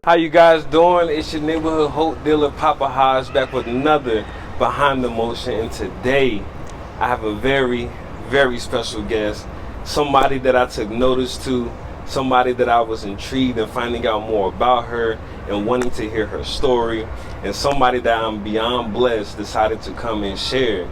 How you guys doing? It's your neighborhood hope dealer Papa Hodge back with another Behind the Motion, and today I have a very, very special guest. Somebody that I took notice to, somebody that I was intrigued in finding out more about her and wanting to hear her story, and somebody that I'm beyond blessed decided to come and share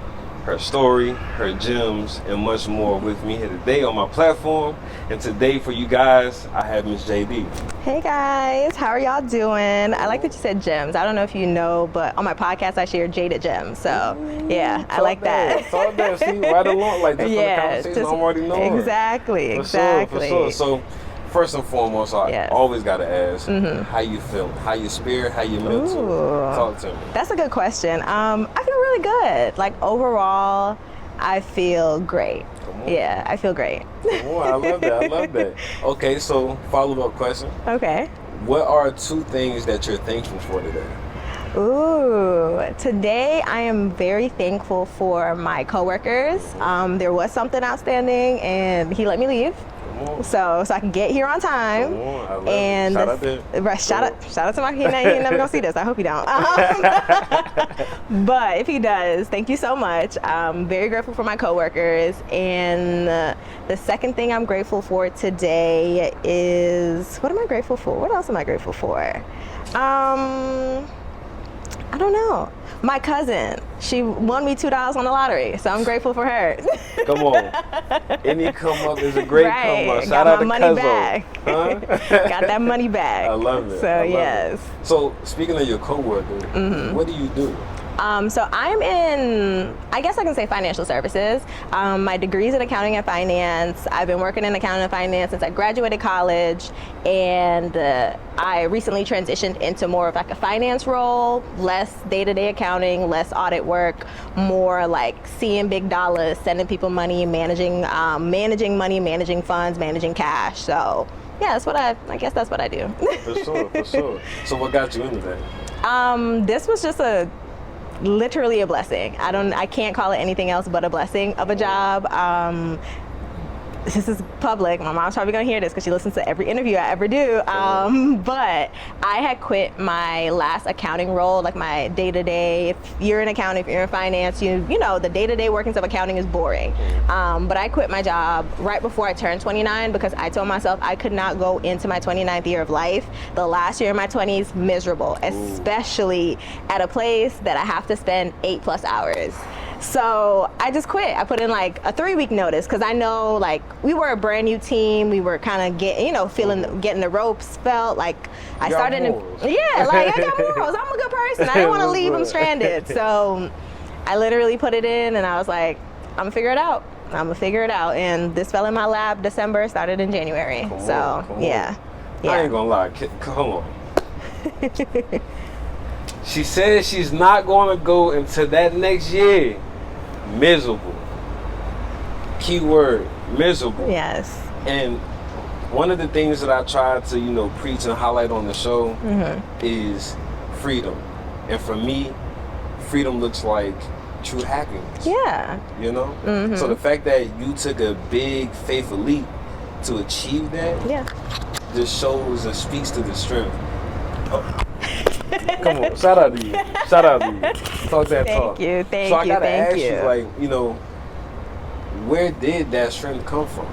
her story, her gems, and much more with me here today on my platform. And today for you guys, I have Miss Jhadee. Hey guys, how are y'all doing? I like that you said gems. I don't know if you know, but on my podcast I share Jaded gems. So yeah, I like that. Talk that. See, right along, like just yeah, from the conversation, I'm already knowing. Exactly, For exactly. Sure. So first and foremost, I always gotta ask, how you feeling? How your spirit? How your mental? Talk to me. That's a good question. I feel really good. Like overall, I feel great. Yeah, I feel great. Come on, I love that. I love that. Okay, so follow-up question. Okay. What are 2 things that you're thankful for today? Ooh, today I am very thankful for my coworkers. There was something outstanding and he let me leave. So I can get here on time. I love and it. Shout out shout out to my he never gonna see this. I hope he don't. But if he does, thank you so much. I'm very grateful for my coworkers. And the second thing I'm grateful for today is, what am I grateful for? What else am I grateful for? I don't know. My cousin, she won me $2 on the lottery, so I'm grateful for her. Come on. Any come up is a great come up. Shout out to money back. Huh? Got that money back. I love it. So yes. So speaking of your coworker, what do you do? So I'm in, I guess I can say financial services. My degree's in accounting and finance. I've been working in accounting and finance since I graduated college, and I recently transitioned into more of like a finance role, less day-to-day accounting, less audit work, more like seeing big dollars, sending people money, managing money, managing funds, managing cash. So yeah, that's what I guess that's what I do. For sure. So what got you into that? This was just literally a blessing. I can't call it anything else but a blessing of a job. This is public. My mom's probably gonna hear this because she listens to every interview I ever do. But I had quit my last accounting role, like my day-to-day. If you're in accounting, if you're in finance, you know the day-to-day workings of accounting is boring. But I quit my job right before I turned 29 because I told myself I could not go into my 29th year of life, the last year of my 20s, miserable, especially at a place that I have to spend 8+ hours. So I just quit. I put in like a 3-week notice because I know like we were a brand new team. We were kind of getting the ropes. Felt like I started. I got morals. I'm a good person. I didn't want to leave them stranded. So I literally put it in, and I was like, I'm gonna figure it out. And this fell in my lap December, started in January. Yeah. I ain't gonna lie. Come on. She says she's not gonna go into that next year miserable. Keyword, miserable. Yes. And one of the things that I try to, preach and highlight on the show is freedom. And for me, freedom looks like true happiness. Yeah. So the fact that you took a big faithful leap to achieve that just shows and speaks to the strength. Come on, shout out to you. Talk that talk. Thank you. So I gotta ask you, like, where did that strength come from?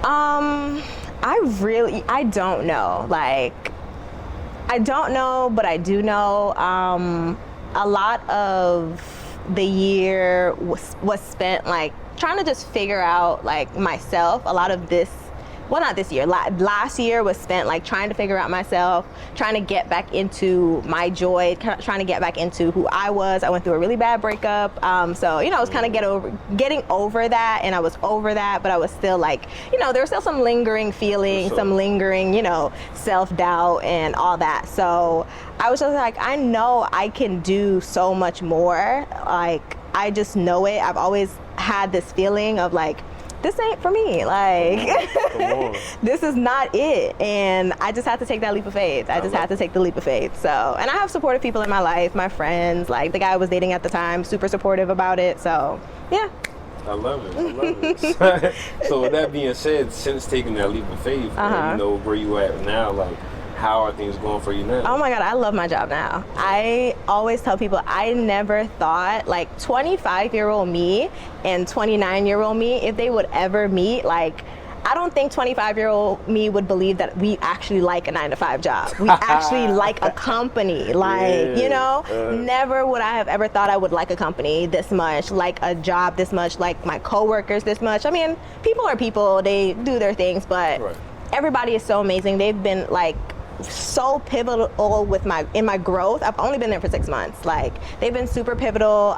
I don't know. Like, I don't know, but I do know. A lot of the year was spent like trying to just figure out like myself. A lot of this. Well, not this year. Last year was spent like trying to figure out myself, trying to get back into my joy, trying to get back into who I was. I went through a really bad breakup. So, I was kind of getting over that, and I was over that, but I was still like, there was still some lingering feelings, some lingering, self-doubt and all that. So I was just like, I know I can do so much more. Like, I just know it. I've always had this feeling of like, this ain't for me, like, this is not it. And I just had to take that leap of faith. I just had to take the leap of faith. So, and I have supportive people in my life, my friends, like the guy I was dating at the time, super supportive about it. So, yeah. I love it. So with that being said, since taking that leap of faith, and, where you at now, like, how are things going for you now? Oh my God, I love my job now. I always tell people I never thought like 25-year-old me and 29-year-old me, if they would ever meet, like, I don't think 25-year-old me would believe that we actually like a 9-to-5 job. We actually like a company. Like, you know, never would I have ever thought I would like a company this much, like a job this much, like my coworkers this much. I mean, people are people, they do their things, but everybody is so amazing. They've been like so pivotal with in my growth. I've only been there for 6 months. Like, they've been super pivotal.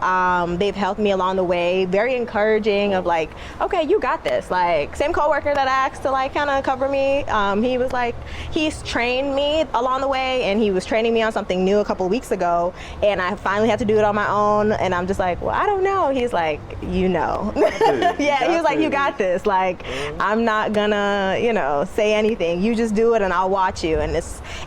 They've helped me along the way, very encouraging of like, okay, you got this. Like, same coworker that I asked to like kind of cover me, he was like, he's trained me along the way, and he was training me on something new a couple weeks ago, and I finally had to do it on my own, and I'm just like, well, I don't know. He's like, you know. Yeah, he was like, you got this. Like, I'm not gonna, you know, say anything. You just do it and I'll watch you. And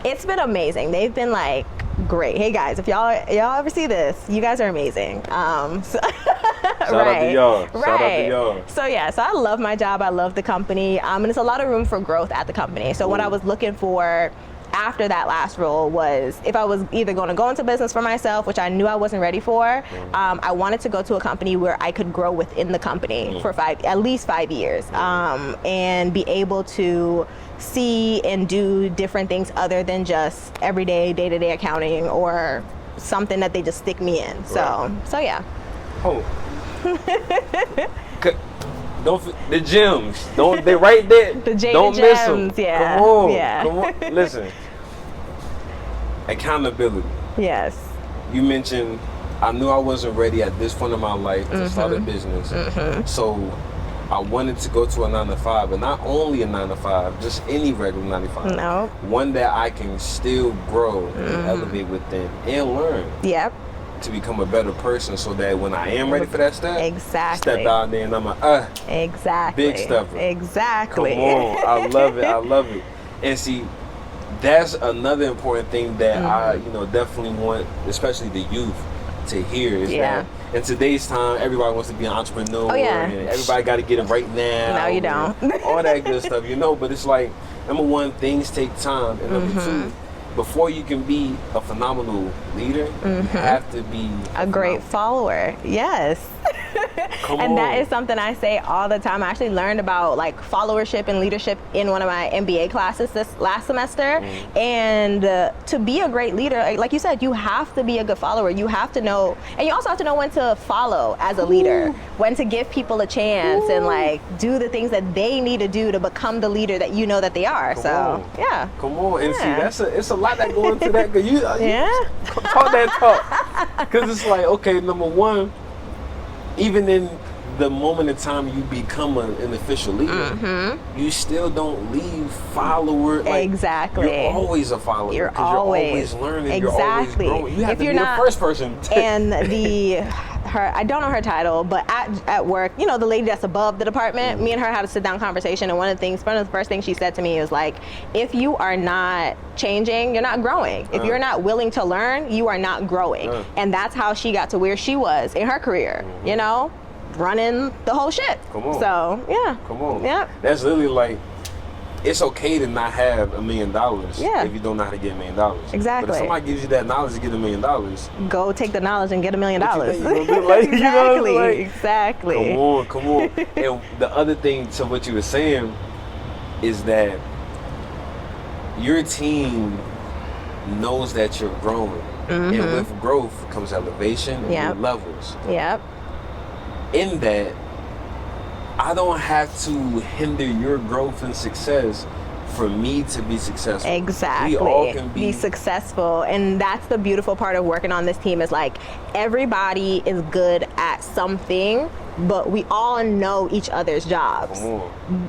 it's been amazing. They've been like great. Hey guys, if y'all ever see this, you guys are amazing. So Shout out to y'all. Shout out to y'all. So yeah, so I love my job. I love the company. And there's a lot of room for growth at the company. So what I was looking for after that last role was if I was either going to go into business for myself, which I knew I wasn't ready for, I wanted to go to a company where I could grow within the company for at least 5 years, and be able to see and do different things other than just everyday day-to-day accounting or something that they just stick me in. So yeah. Oh. Don't the gems. Don't they right there? The Jhaded don't miss them. gems, yeah. Come on, yeah. come on. Listen. Accountability. Yes. You mentioned I knew I wasn't ready at this point in my life to start a business. So I wanted to go to a 9-to-5, but not only a 9-to-5, just any regular 9-to-5. No. One that I can still grow and elevate within and learn. Yep. To become a better person, so that when I am ready for that step, exactly, step out there and I'm like, exactly, big stepper. Exactly. Come on, I love it. I love it. And see, that's another important thing that I, you know, definitely want, especially the youth, to hear is that in today's time, everybody wants to be an entrepreneur. And everybody got to get it right now. No, you don't. All that good stuff, you know. But it's like, number one, things take time, and number two, before you can be a phenomenal leader, you have to be a great follower. Yes. And that is something I say all the time. I actually learned about like followership and leadership in one of my MBA classes this last semester. And to be a great leader, like you said, you have to be a good follower. You have to know, and you also have to know when to follow as a leader, when to give people a chance and like do the things that they need to do to become the leader that you know that they are. Yeah. Come on, and see, it's a lot that go into that. Cause you talk that talk. Cause it's like, okay, number one, even in the moment of time you become an official leader, you still don't leave follower. Like, exactly. You're always a follower. You're always learning. Exactly. You're always growing. You have to be the first person. And her, I don't know her title, but at work, you know, the lady that's above the department, me and her had a sit down conversation, and one of the first things she said to me was like, if you are not changing, you're not growing. If you're not willing to learn, you are not growing. And that's how she got to where she was in her career, you know, running the whole shit. Come on. So, yeah. Come on. Yeah. That's literally like, it's okay to not have $1 million if you don't know how to get $1 million. Exactly. But if somebody gives you that knowledge to get $1 million, go take the knowledge and get $1 million. Exactly. Come on. And the other thing to what you were saying is that your team knows that you're growing, and with growth comes elevation and new levels. Yep. In that, I don't have to hinder your growth and success for me to be successful. Exactly. We all can be successful. And that's the beautiful part of working on this team is like everybody is good at something, but we all know each other's jobs.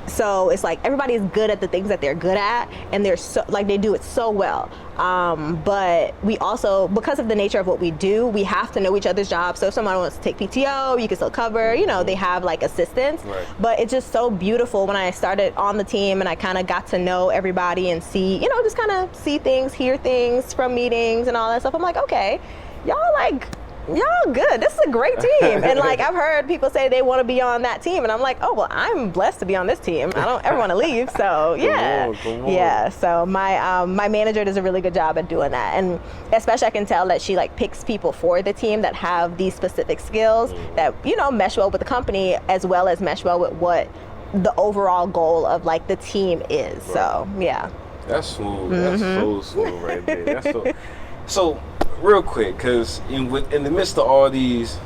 So it's like everybody is good at the things that they're good at, and they're so like they do it so well. But we also, because of the nature of what we do, we have to know each other's jobs. So if someone wants to take PTO, you can still cover, you know, they have like assistants. But it's just so beautiful when I started on the team and I kind of got to know everybody and see, you know, just kind of see things, hear things from meetings and all that stuff. I'm like, okay, y'all like y'all good. This is a great team. And like I've heard people say they want to be on that team, and I'm like, oh well, I'm blessed to be on this team. I don't ever want to leave. So yeah, come on. yeah. So my manager does a really good job at doing that, and especially I can tell that she like picks people for the team that have these specific skills that mesh well with the company as well as mesh well with what the overall goal of like the team is. Right. So yeah. That's smooth. That's so smooth right there. That's so real quick, because in the midst of all these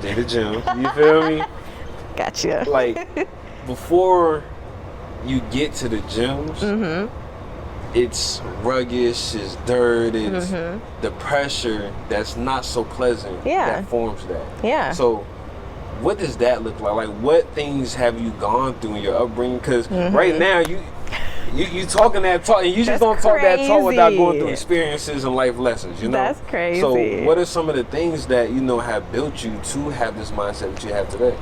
Jhaded gems, you feel me? Gotcha. Like, before you get to the gyms, it's ruggish, it's dirt, it's the pressure that's not so pleasant that forms that. Yeah. So what does that look like? Like, what things have you gone through in your upbringing? Because right now, you talking that talk, and you just don't talk that talk without going through experiences and life lessons, That's crazy. So what are some of the things that, have built you to have this mindset that you have today?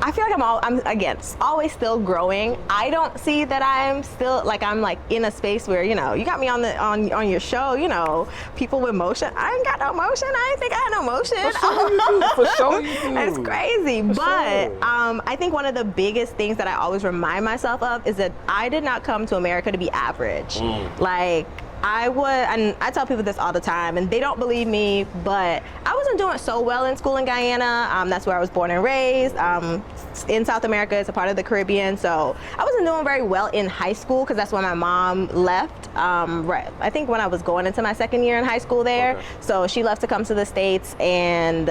I feel like I'm again always still growing. I don't see that I'm still I'm in a space where you got me on your show, people with motion. I ain't got no motion. I ain't think I had no motion. For sure you do. That's crazy. But I think one of the biggest things that I always remind myself of is that I did not come to America to be average. And I tell people this all the time, and they don't believe me, but I wasn't doing so well in school in Guyana. That's where I was born and raised. In South America, it's a part of the Caribbean, so I wasn't doing very well in high school because that's when my mom left. I think when I was going into my second year in high school there. Okay. So she left to come to the States, and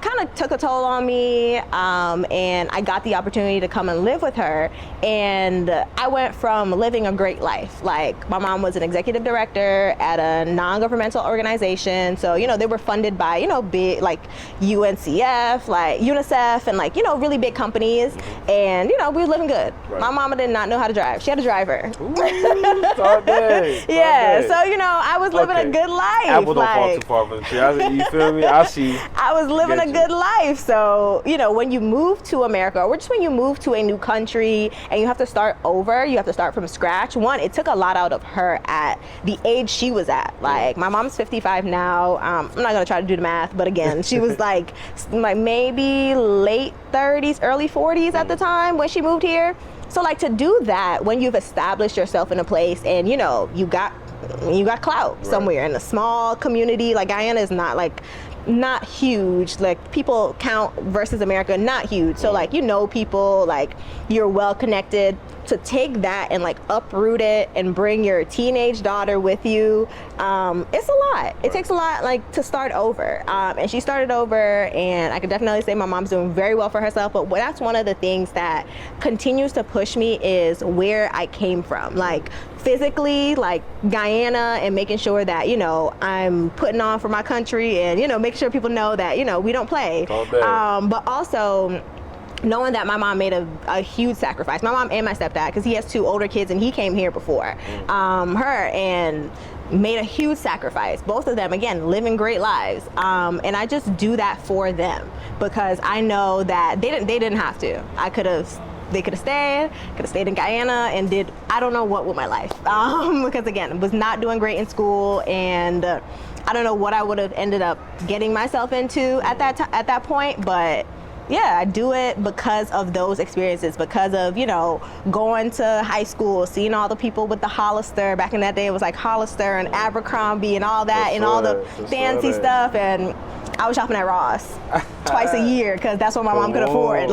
kind of took a toll on me. And I got the opportunity to come and live with her, and I went from living a great life. Like, my mom was an executive director at a non-governmental organization, so they were funded by big like UNCF, like UNICEF, and really big companies, and we were living good. Right. My mama did not know how to drive. She had a driver. Ooh, yeah, so I was living a good life. Apple don't fall too far from the tree. You feel me? I see. I was living a good life. So when you move to America, or just when you move to a new country and you have to start over, you have to start from scratch. One, it took a lot out of her at the age she was at. Like, my mom's 55 now. I'm not gonna try to do the math, but again, she was like maybe late 30s, early 40s at the time when she moved here. So to do that when you've established yourself in a place and you got clout somewhere in a small community, like Guyana is not huge, like people count versus America, not huge. So people, you're well connected. To take that and uproot it and bring your teenage daughter with you, it's a lot. It takes a lot to start over. And she started over, and I can definitely say my mom's doing very well for herself, but that's one of the things that continues to push me is where I came from. Physically, Guyana, and making sure that I'm putting on for my country, and make sure people know that we don't play. But also knowing that my mom made a huge sacrifice. My mom and my stepdad, because he has two older kids and he came here before her, and made a huge sacrifice. Both of them, again, living great lives. And I just do that for them because I know that they didn't have to. They could have stayed in Guyana and did I don't know what with my life. Because again, was not doing great in school, and I don't know what I would have ended up getting myself into at that point, but yeah, I do it because of those experiences, because of, going to high school, seeing all the people with the Hollister. Back in that day, it was like Hollister and Abercrombie and all that, and all the fancy stuff. And I was shopping at Ross twice a year because that's what my mom could afford.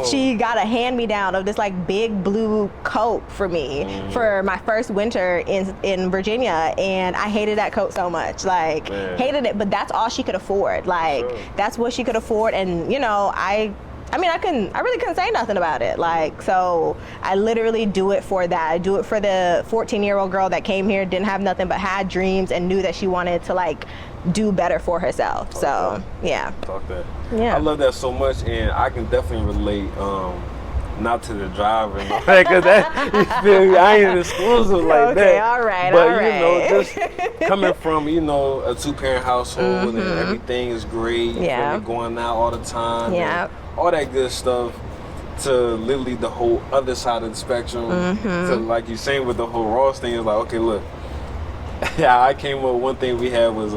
She got a hand-me-down of this big blue coat for me for my first winter in Virginia, and I hated that coat so much. Hated it, but that's all she could afford. That's what she could afford, and I really couldn't say nothing about it. So I literally do it for that. I do it for the 14-year-old girl that came here, didn't have nothing but had dreams and knew that she wanted to do better for herself. So yeah. Talk that. Yeah. I love that so much, and I can definitely relate. Not to the driver, because that, you feel me? I ain't exclusive like that. Okay, all right. But just coming from a two-parent household and everything is great. Yeah. Going out all the time. Yeah. All that good stuff. To literally the whole other side of the spectrum. To like you saying with the whole Ross thing is okay, look. Yeah, I came up. One thing we had was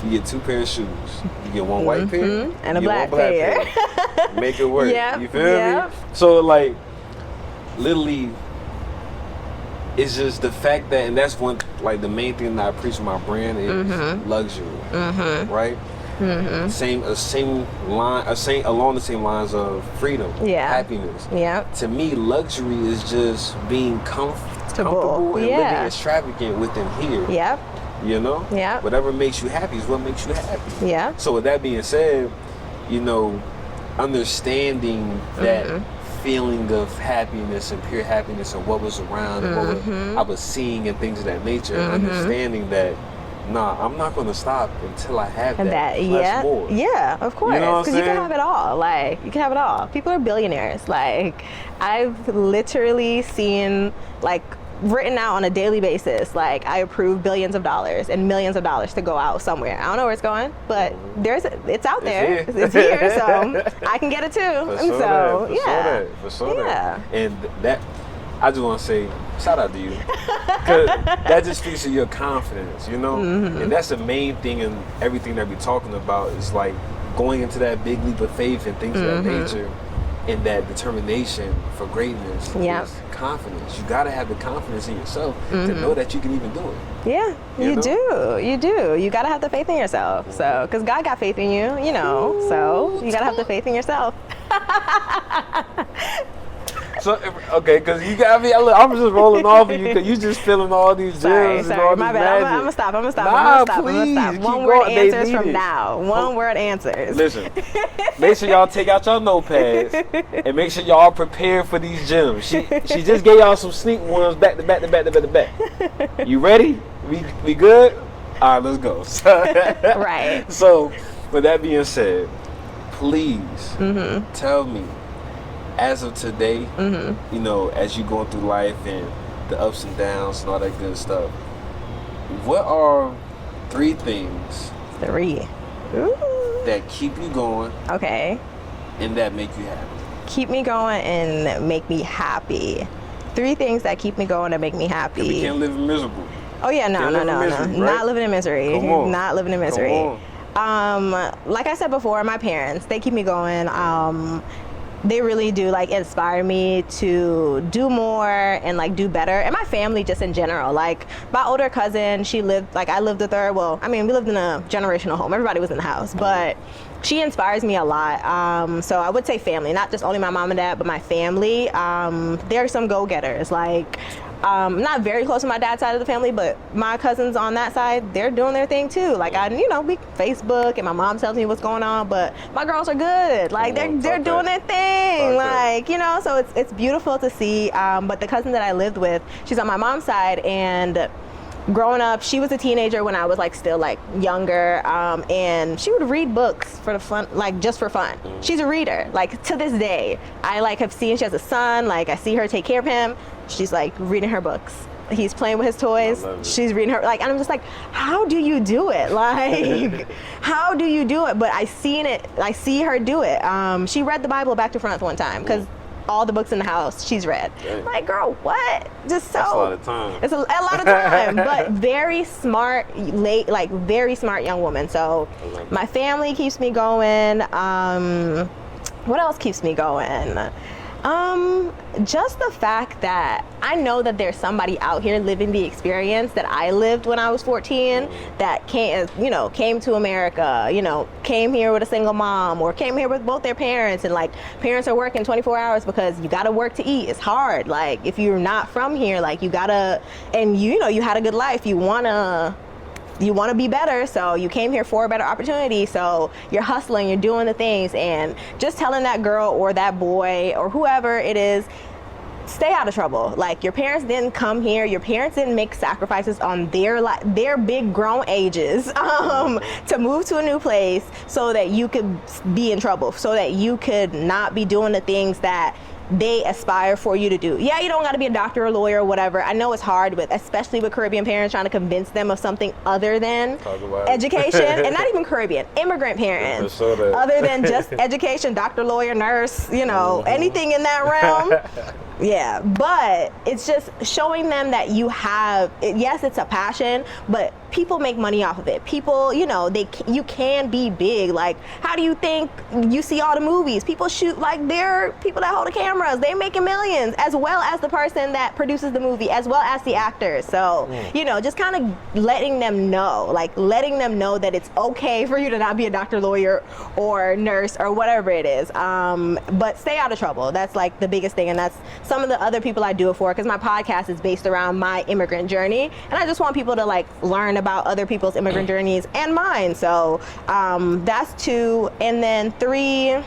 you get 2 pairs of shoes. You get one white pair and a you black get one black pair. Make it work. Yep, You feel yep. me? So like, literally, it's just the fact that, and that's one like the main thing that I preach with my brand is luxury, right? Same along the same lines of freedom, happiness. Yeah. To me, luxury is just being comfortable and living extravagant within here. Yep. You know? Yeah. Whatever makes you happy is what makes you happy. Yeah. So with that being said, you know, understanding that feeling of happiness and pure happiness and what was around and what I was seeing and things of that nature, understanding that I'm not going to stop until I have that plus more. Yeah, of course. You know what I'm Because you saying? can have it all. Like, you can have it all. People are billionaires. Like, I've literally seen, like, written out on a daily basis, like, I approve billions of dollars and millions of dollars to go out somewhere. I don't know where it's going, but it's out there. It's here, so I can get it too. For sure that. And that, I just want to say, shout out to you. Because that just speaks to your confidence, you know? And that's the main thing in everything that we're talking about is like going into that big leap of faith and things of that nature. And that determination for greatness is confidence. You gotta have the confidence in yourself to know that you can even do it. Yeah, you do. You do. You gotta have the faith in yourself. So, because God got faith in you, you know. So you gotta have the faith in yourself. So, okay, because you got me. I'm just rolling off of you because you just feeling all these gems and all my these bad. magic. I'm gonna stop. Please, One word answers from now. One word answers. Listen, make sure y'all take out your notepads and make sure y'all prepare for these gems. She just gave y'all some sneak ones back to back. You ready? We good? All right, let's go. Right. So, with that being said, please tell me, as of today, you know, as you going through life and the ups and downs and all that good stuff, what are 3 things that keep you going and that make you happy? Keep me going and make me happy. 3 things that keep me going and make me happy. We can't live miserable. Oh yeah, no. Right? Not living in misery. Come on. Not living in misery. Like I said before, my parents, they keep me going. They really do like inspire me to do more and like do better. And my family just in general, like my older cousin, she lived, like I lived with her. Well, I mean, we lived in a generational home. Everybody was in the house, but she inspires me a lot. So I would say family, not just only my mom and dad, but my family. They're some go-getters. Like, not very close to my dad's side of the family, but my cousins on that side, they're doing their thing too. Like we Facebook and my mom tells me what's going on, but my girls are good. Like they're doing their thing. Like, you know, so it's beautiful to see. But the cousin that I lived with, she's on my mom's side, and growing up, she was a teenager when I was like still like younger, and she would read books for the fun, like just for fun. She's a reader. Like to this day, I like have seen, she has a son, like I see her take care of him. She's like reading her books. He's playing with his toys. She's reading her, like, and I'm just like, how do you do it? Like, how do you do it? But I see her do it. She read the Bible back to front one time because all the books in the house she's read. Like, girl, what? Just so. That's a lot of time. It's a lot of time, but very smart, very smart young woman. So my family keeps me going. What else keeps me going? Just the fact that I know that there's somebody out here living the experience that I lived when I was 14, that came to America, came here with a single mom or came here with both their parents, and like parents are working 24 hours because you gotta work to eat. It's hard. Like if you're not from here, like you gotta, and you had a good life, you wanna be better, so you came here for a better opportunity, so you're hustling, you're doing the things, and just telling that girl or that boy or whoever it is, stay out of trouble. Like, your parents didn't come here, your parents didn't make sacrifices on their big grown ages to move to a new place so that you could be in trouble, so that you could not be doing the things that they aspire for you to do. Yeah, you don't got to be a doctor or lawyer or whatever. I know it's hard, especially with Caribbean parents, trying to convince them of something other than education, and not even Caribbean, immigrant parents, other than just education, doctor, lawyer, nurse, anything in that realm. Yeah, but it's just showing them that you have, yes, it's a passion, but people make money off of it. People, you know, you can be big. Like, how do you think you see all the movies? People shoot, like, they're people that hold the cameras. They making millions, as well as the person that produces the movie, as well as the actors. So, you know, just kind of letting them know that it's okay for you to not be a doctor, lawyer, or nurse, or whatever it is. But stay out of trouble. That's like the biggest thing, and that's some of the other people I do it for, because my podcast is based around my immigrant journey, and I just want people to like learn about other people's immigrant journeys and mine. So that's 2, and then 3.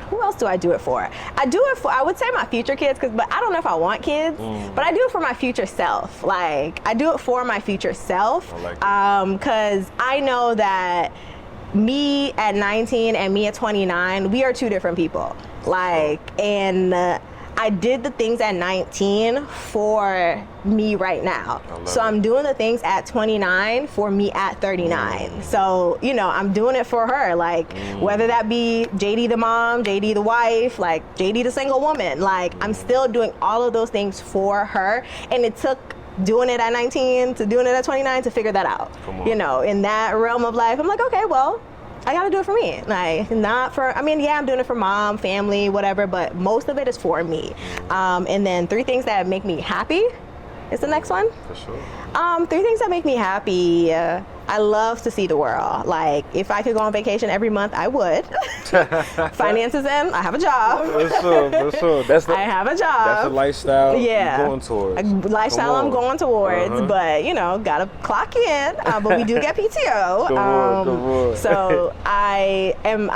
Who else do I do it for? I do it for, I would say my future kids, but I don't know if I want kids, but I do it for my future self. Like, I do it for my future self, because I know that me at 19 and me at 29, we are 2 different people. Like, and I did the things at 19 for me right now. So I'm doing the things at 29 for me at 39. So, you know, I'm doing it for her. Like, whether that be Jhadee the mom, Jhadee the wife, like Jhadee the single woman, like I'm still doing all of those things for her. And it took doing it at 19 to doing it at 29 to figure that out. You know, in that realm of life, I'm like, okay, well, I gotta do it for me. Like, not for, I mean, yeah, I'm doing it for mom, family, whatever, but most of it is for me. And then 3 things that make me happy is the next one. For sure. 3 things that make me happy. I love to see the world. Like, if I could go on vacation every month, I would. Finances in, I have a job. For sure. I have a job. That's a lifestyle you're going towards. A lifestyle I'm going towards, but, you know, gotta clock in. But we do get PTO. So I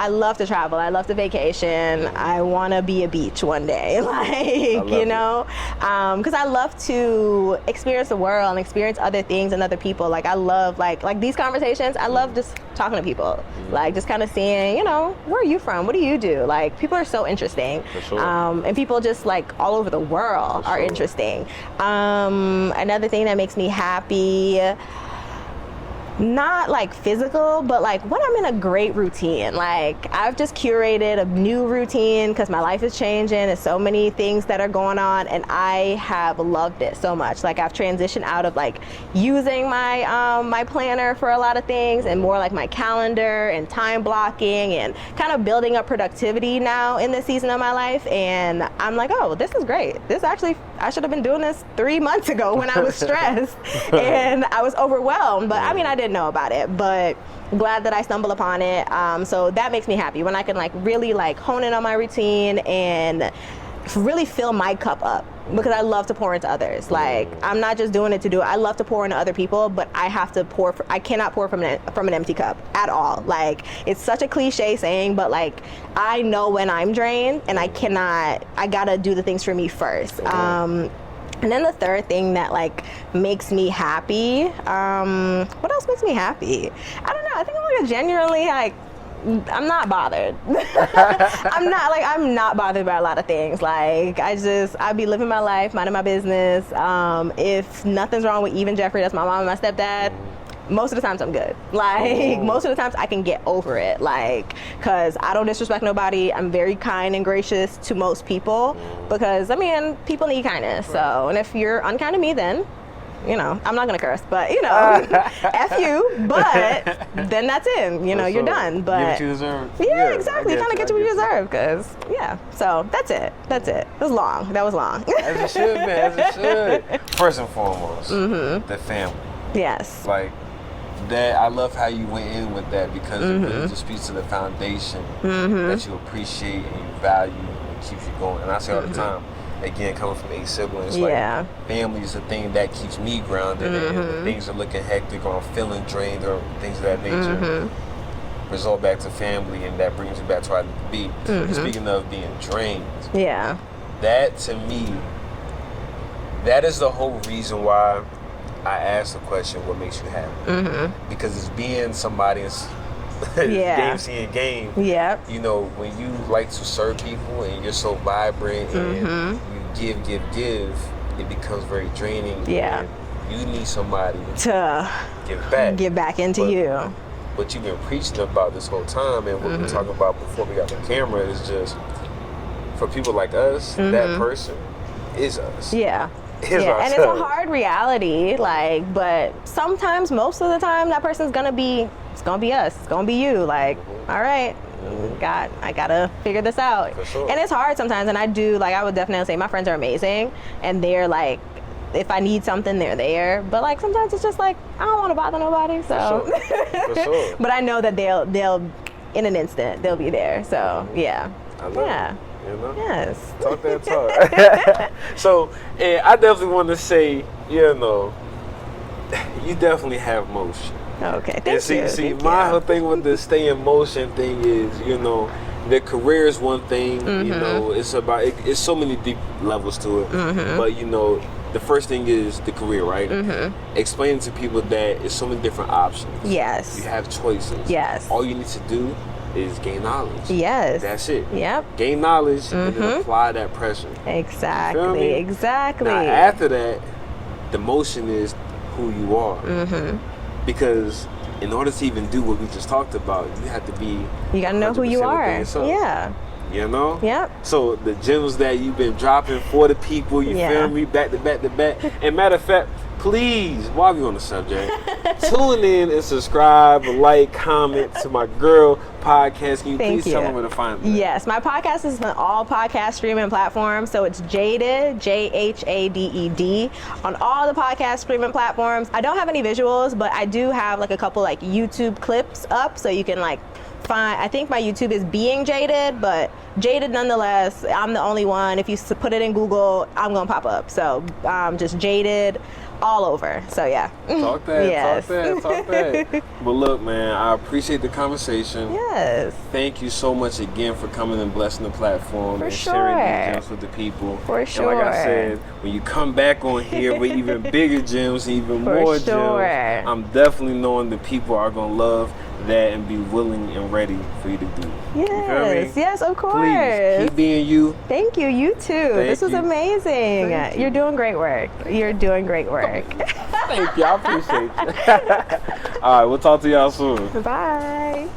love to travel. I love to vacation. I want to be a beach one day. Like, you know, because I love to experience the world and experience other things and other people. Like, I love, like these conversations, I love just talking to people. Like, just kind of seeing, you know, where are you from? What do you do? Like, people are so interesting. For sure. And people just like all over the world are interesting. Another thing that makes me happy, not like physical, but like when I'm in a great routine. Like, I've just curated a new routine because my life is changing. There's so many things that are going on, and I have loved it so much. Like, I've transitioned out of like using my my planner for a lot of things, and more like my calendar and time blocking, and kind of building up productivity now in this season of my life. And I'm like, oh, this is great. This actually, I should have been doing this 3 months ago when I was stressed and I was overwhelmed. But I mean, I didn't know about it, but glad that I stumbled upon it. So that makes me happy when I can like really like hone in on my routine and really fill my cup up, because I love to pour into others. Like, I'm not just doing it to do it. I love to pour into other people, but I have to pour. I cannot pour from an empty cup at all. Like, it's such a cliche saying, but like, I know when I'm drained, and I gotta do the things for me first. And then the third thing that like makes me happy, what else makes me happy? I don't know. I think I'm like genuinely like, I'm not bothered. I'm not bothered by a lot of things. Like, I be living my life, minding my business. If nothing's wrong with even Jeffrey, that's my mom and my stepdad, most of the times I'm good. Like, most of the times I can get over it. Like, cause I don't disrespect nobody. I'm very kind and gracious to most people, because I mean, people need kindness. So, and if you're unkind to me, then, you know, I'm not gonna curse, but you know, F you, but then that's it. You know, you're done. But get what you deserve. Yeah, exactly. Kind of get what you deserve, cause yeah. So that's it. It was long. That was long. As it should, man. As it should. First and foremost, the family. Yes. Like, that, I love how you went in with that, because it really just speaks to the foundation that you appreciate and you value and keeps you going. And I say all the time, again, coming from 8 siblings, like, family is the thing that keeps me grounded. And when things are looking hectic, or I'm feeling drained, or things of that nature, result back to family, and that brings me back to where I need to be. Speaking of being drained, that to me, that is the whole reason why I asked the question, what makes you happy? Because it's being somebody's game. You know, when you like to serve people and you're so vibrant and you give, it becomes very draining. And you need somebody to give back into you. What you've been preaching about this whole time, and what we're talking about before we got the camera, is just for people like us, that person is us. Yeah. Is Yeah, and it's a ourselves. hard reality, like, but sometimes, most of the time, that person's gonna be, it's gonna be us, it's gonna be you, like, all right, I gotta figure this out. For sure. And it's hard sometimes, and I do, like, I would definitely say my friends are amazing, and they're like, if I need something, they're there, but like, sometimes it's just like, I don't wanna bother nobody, so. For sure. But I know that they'll, in an instant, they'll be there, so, yeah. I love Yeah. it. You know? Yes. Talk that talk. So, and I definitely want to say, you know, you definitely have motion. Okay, thank And see, you. see, thank my you. whole thing with the stay in motion thing is, you know, the career is one thing. Mm-hmm. You know, it's about it's so many deep levels to it. Mm-hmm. But you know, the first thing is the career, right? Mm-hmm. Explaining to people that it's so many different options. Yes. You have choices. Yes. All you need to do is gain knowledge. Yes. That's it. Yep. Gain knowledge and Mm-hmm. then apply that pressure. Exactly. me? Exactly. Now after that, the motion is who you are. Mm-hmm. Because in order to even do what we just talked about, you have to be. You gotta know who you 100% are. within yourself. Yeah. You know? Yep. So the gems that you've been dropping for the people, you Yeah. feel me? Back to back to back. And matter of fact, please, while we're on the subject, tune in and subscribe, like, comment to my girl podcast. Can you Thank please tell you. them where to find me? Yes, my podcast is on all podcast streaming platforms. So it's Jhaded, Jhaded, on all the podcast streaming platforms. I don't have any visuals, but I do have like a couple like YouTube clips up, so you can like find. I think my YouTube is being Jhaded, but Jhaded nonetheless. I'm the only one. If you put it in Google, I'm gonna pop up. So just Jhaded all over. So yeah. Talk that, Yes. talk that. But look, man, I appreciate the conversation. Yes. Thank you so much again for coming and blessing the platform For and sharing sure. these gems with the people. For And like I sure. said, when you come back on here with even bigger gems, even For more sure. gems, I'm definitely knowing the people are gonna love that and be willing and ready for you to do. You feel me? Yes. Yes, of course. Please keep being you. Thank you. You too. This was you. amazing. Thank you. You're doing great work. You're doing great work. Thank you. I appreciate you. All right, we'll talk to y'all soon. Bye.